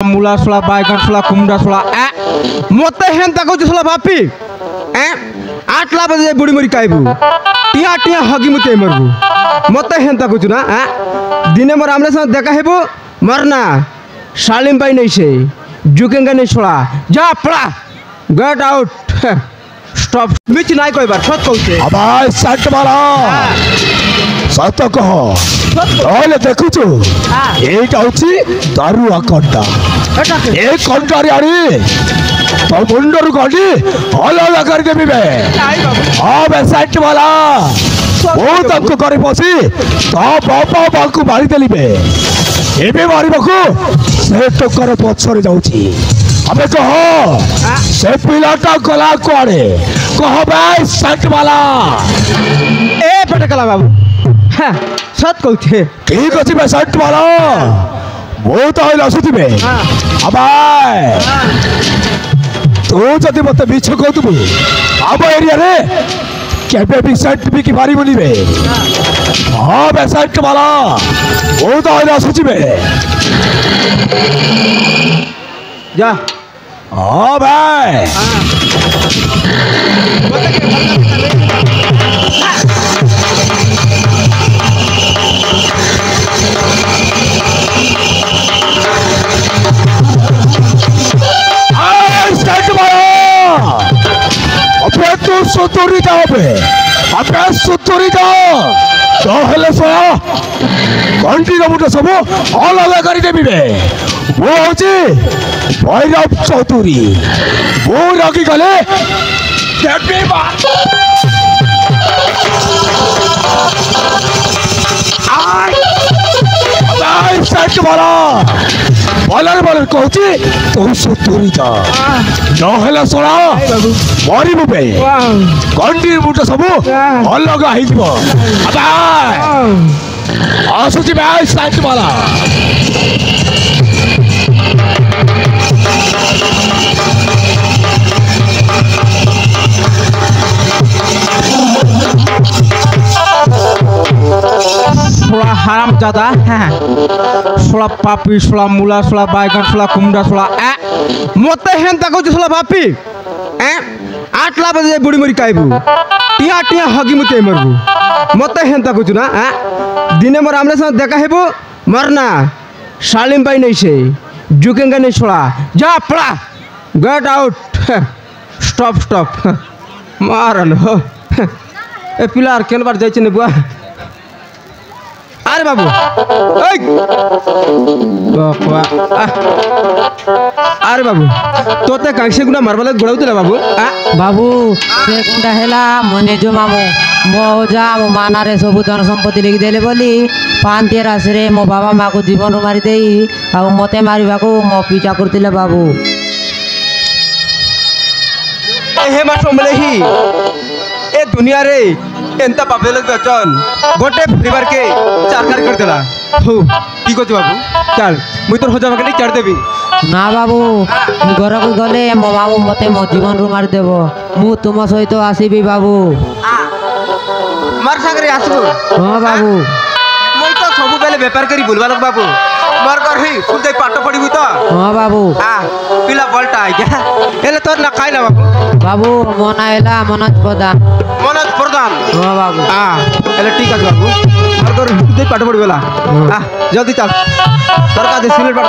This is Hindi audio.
मूला सोला बैगन सोला कुमड़ा सोला मत हेन्ता कहूँ सोला बापी 8 बजे बुढ़ी मरी खाइबू टिया टिया हगी मुते मरबू मत हेन्ता कहूँ ना दिने मोर आमने साथ देखा हेबू मरना सालिम पाई नहीं से झुकेंगे नहीं सोला जा पड़ा गेट आउट स्टॉप मिच नहीं कोई बार सत कहूँ अबाय सट मारा सत कह তাহলে দেখুଛୁ এইটা হচ্ছে দারুয়া কন্টা এই কন্টারে আরে তোর মুন্ডর গডি আলাদা করে দেবে হবে সাইট वाला ও তাকে করে পছি তা বাবা বাকু মারি দেলিবে এবে মারিবাকু সে টকর পছরে যাଉଛି আমি কহ সে পিলাটা গলা করে কহ ভাই সাইট वाला ए पटकला बाबू सत कहते ठीक अच्छे मैं सट वाला बहुत आइल आसुथिबे अबाय तू जदि मते मिछ कहतुबु आब एरिया रे केबे भी सट भी की बारी बोलिबे हां बे सट वाला बहुत आइल आसुथिबे जा हां भाई तू सुतुरी जाओ अपने सुतुरी जाओ तो हेले सोया घंटी का मुठे सब अलग कर देबी बे वो होची भैरव चौधरी वो रखी गले देबी बा आई सेट वाला बलर कहूची तू सुतुरी जा न हेले सोना मरी बुबे कंडी मुठे सब अलग हो आसुची भाई साइट वाला सोला हराम ज्यादा सोला पापी सोला मूला सोला बैगन सोला कुमड़ा सोला मत हेन्ता कहूँ सोला बापी 8 बजे बुढ़ी मरी खाइबू टिया टिया हगी मुते मरबू मत हेन्ता कहूँ ना दिने मोर आमने साथ देखा हेबू मरना सालिम पाई नहीं से झुकेंगे नहीं सोला जा पड़ा गेट आउट स्टॉप स्टॉप मारन ए पिलार केन बार जाइए बुआ अरे बाबू अरे बाबू तोते कांसे गुना मारबले गोड़ाउतला बाबू बाबू से गुंडा हेला मने जो मामो मोजा मो मानारे सबु धन संपत्ति लिखि देले बोली 5 रासरे मो बाबा माँ को जीवन मारी देई आ मते मारिबाको मो पीछा करतिले बाबू हे मास्टर मलेही ए दुनिया रे एंता पापे लग बचन गोटे परिवार के चारकार कर देला हो की कहत बाबू चल मुई तोर होजा बकली चढ़ देबी ना बाबू घर को गले मो बाबू मते मो जीवन रु मार देबो मु तुम सहित आसीबी बाबू मार सागरे आसबो हां बाबू मुई तो सब बेले व्यापार करी बुलवा लग बाबू मार कर ही सुन दे पाटो पड़ीबू तो हां बाबू पिला बलटा आ गया एले तोर ना खाइला बाबू बाबू मना एला मनोज प्रधान हां बाबू एले ठीक है बाबू मार कर दे पाटो पड़ीबला जल्दी चल सरकार दे सिलेट पड़